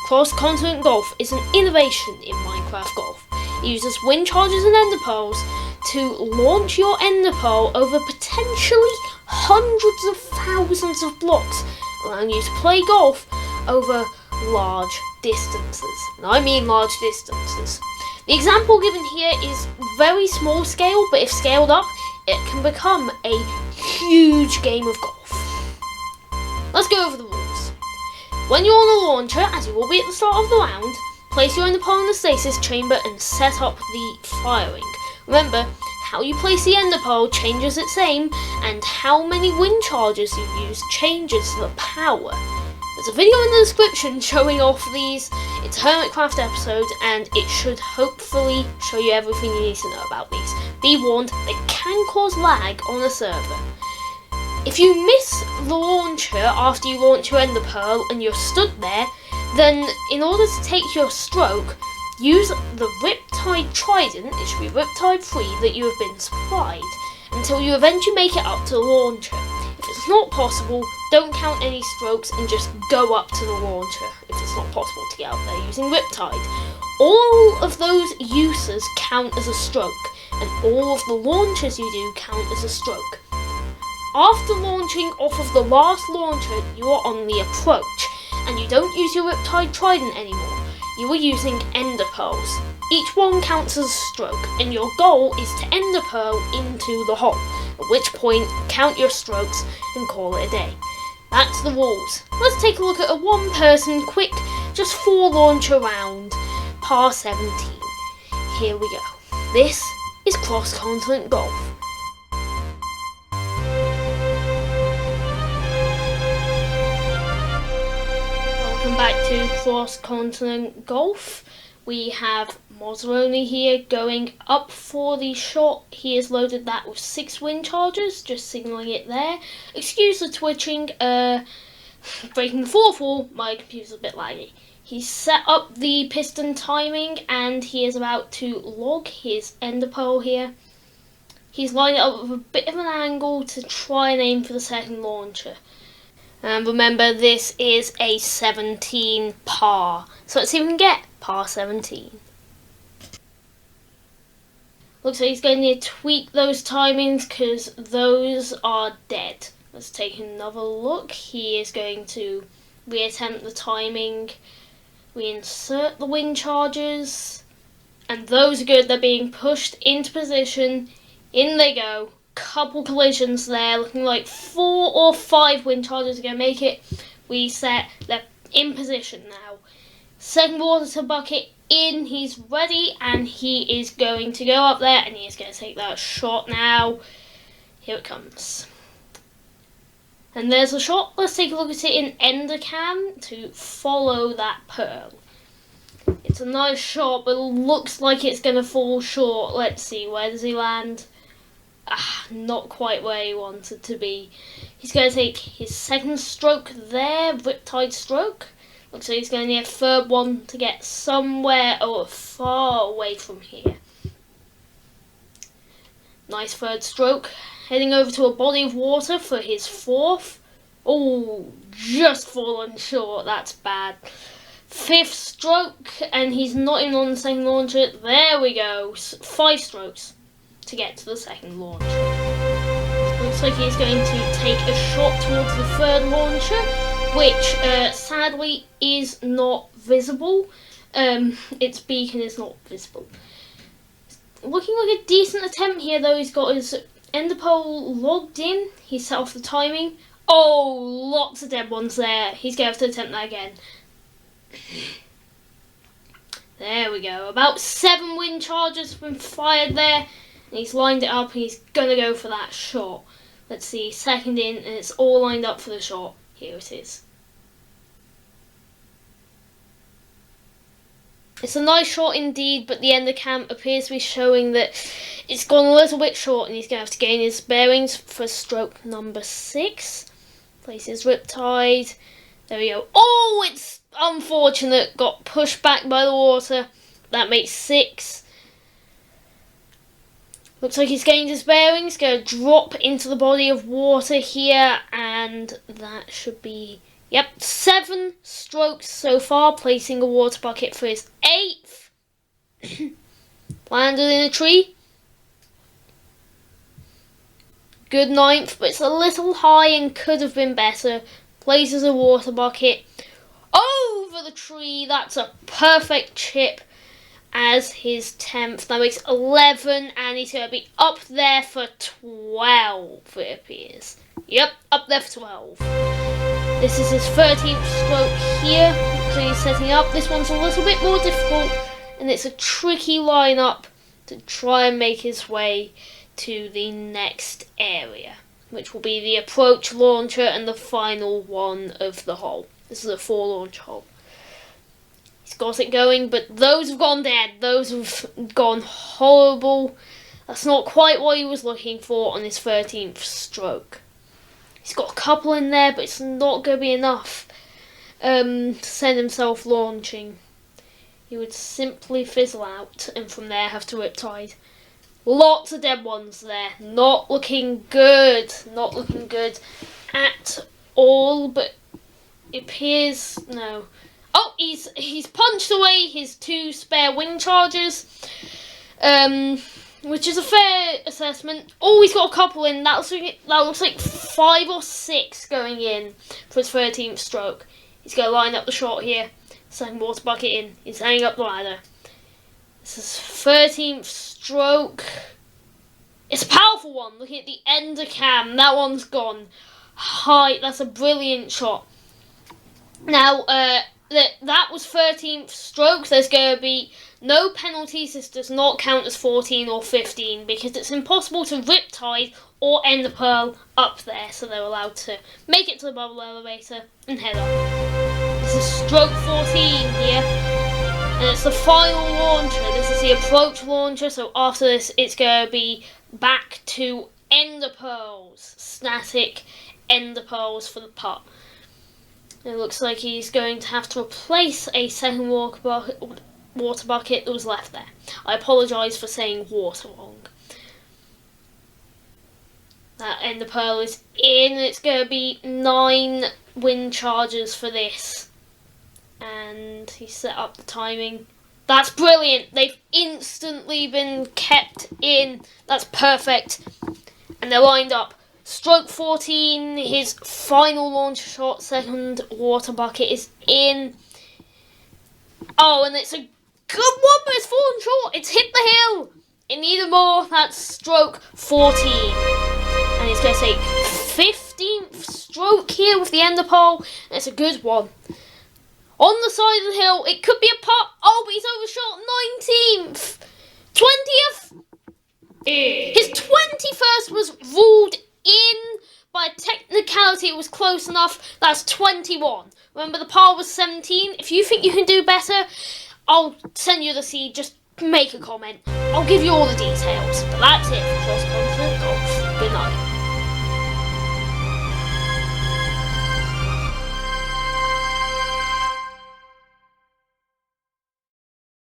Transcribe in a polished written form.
Cross-continent golf is an innovation in Minecraft Golf. It uses wind charges and ender pearls to launch your ender pearl over potentially hundreds of thousands of blocks, allowing you to play golf over large distances. And I mean large distances. The example given here is very small scale, but if scaled up, it can become a huge game of golf. Let's go over the rules. When you're on a launcher, as you will be at the start of the round, place your ender pearl in the stasis chamber and set up the firing. Remember, how you place the ender pearl changes its aim, and how many wind charges you use changes the power. There's a video in the description showing off these. It's a Hermitcraft episode, and it should hopefully show you everything you need to know about these. Be warned, they can cause lag on a server. If you miss the launcher after you launch your ender pearl and you're stood there, then in order to take your stroke, use the Riptide Trident, it should be Riptide 3, that you have been supplied, until you eventually make it up to the launcher. If it's not possible, don't count any strokes and just go up to the launcher, if it's not possible to get up there using Riptide. All of those uses count as a stroke, and all of the launches you do count as a stroke. After launching off of the last launcher, you are on the approach, and you don't use your Riptide Trident anymore. You are using ender pearls. Each one counts as a stroke, and your goal is to ender pearl into the hole, at which point count your strokes and call it a day. That's the rules. Let's take a look at a one-person quick, just 4 launcher round, par 17. Here we go. This is cross-continent golf. Welcome back to cross-continent golf. We have Mozaroni here going up for the shot. He has loaded that with 6 wind charges, just signalling it there. Excuse the twitching, breaking the 4th wall, my computer's a bit laggy. He's set up the piston timing and he is about to log his ender pearl here. He's lined it up with a bit of an angle to try and aim for the second launcher. And remember, this is a 17 par. So let's see if we can get par 17. Looks like he's going to tweak those timings because those are dead. Let's take another look. He is going to reattempt the timing. Reinsert the wind charges. And those are good. They're being pushed into position. In they go. Couple collisions there, looking like 4 or 5 wind charges are going to make it. Reset, they're in position now. Second water bucket in, he's ready, and he is going to go up there, and he is going to take that shot now. Here it comes. And there's the shot. Let's take a look at it in ender cam to follow that pearl. It's a nice shot, but it looks like it's going to fall short. Let's see, where does he land? Not quite where he wanted to be. He's going to take his second stroke there, Riptide stroke. Looks like he's going to need a third one to get somewhere far away from here. Nice third stroke. Heading over to a body of water for his 4th. Oh, just fallen short. That's bad. 5th stroke, and he's not even on the second launcher. There we go. 5 strokes to get to the second launch. Looks like he's going to take a shot towards the 3rd launcher, which sadly is not visible. Its beacon is not visible. Looking like a decent attempt here though. He's got his ender pearl logged in. He's set off the timing. Oh, lots of dead ones there. He's going to have to attempt that again. There we go. About 7 wind charges have been fired there. And he's lined it up and he's going to go for that shot. Let's see, second in, and it's all lined up for the shot. Here it is. It's a nice shot indeed, but the ender cam appears to be showing that it's gone a little bit short and he's going to have to gain his bearings for stroke number 6. Place his Riptide. There we go. Oh, it's unfortunate. Got pushed back by the water. That makes 6. Looks like he's gained his bearings. Going to drop into the body of water here, and that should be Yep, 7 strokes so far, placing a water bucket for his 8th. Landed in a tree. Good 9th, but it's a little high and could have been better. Places a water bucket over the tree. That's a perfect chip as his 10th. That makes 11, and he's going to be up there for 12, it appears. Yep, up there for 12. This is his 13th stroke here, so he's setting up. This one's a little bit more difficult, and it's a tricky lineup to try and make his way to the next area, which will be the approach launcher and the final one of the hole. This is a 4 launch hole. He's got it going, but those have gone dead. Those have gone horrible. That's not quite what he was looking for on his 13th stroke. He's got a couple in there, but it's not going to be enough to send himself launching. He would simply fizzle out, and from there have to riptide. Lots of dead ones there. Not looking good. Not looking good at all, but it appears... no. Oh, he's punched away his 2 spare wing charges, which is a fair assessment. Oh, he's got a couple in. That looks like 5 or 6 going in for his 13th stroke. He's going to line up the shot here. Setting water bucket in. He's hanging up the ladder. This is 13th stroke. It's a powerful one. Looking at the ender cam, that one's gone high. That's a brilliant shot. Now, that was 13th stroke. There's going to be no penalties. This does not count as 14 or 15 because it's impossible to riptide or end the pearl up there. So they're allowed to make it to the bubble elevator and head up. This is stroke 14 here. And it's the final launcher. This is the approach launcher. So after this, it's going to be back to ender pearls. Static ender pearls for the putt. It looks like he's going to have to replace a second water bucket that was left there. I apologise for saying water wrong. That ender pearl is in. It's going to be 9 wind charges for this. And he set up the timing. That's brilliant. They've instantly been kept in. That's perfect. And they're lined up. Stroke 14, his final launch shot, second water bucket is in. Oh, and it's a good one, but it's fallen short. It's hit the hill. It needed more. That's stroke 14. And he's going to take 15th stroke here with the ender pole. And it's a good one. On the side of the hill, it could be a putt. Oh, but he's overshot 19th. 20th. His 21st was ruled in by technicality. It was close enough. That's 21. Remember, the par was 17. If you think you can do better, I'll send you the seed. Just make a comment. I'll give you all the details. But that's it for Cross Continent Golf. Good night.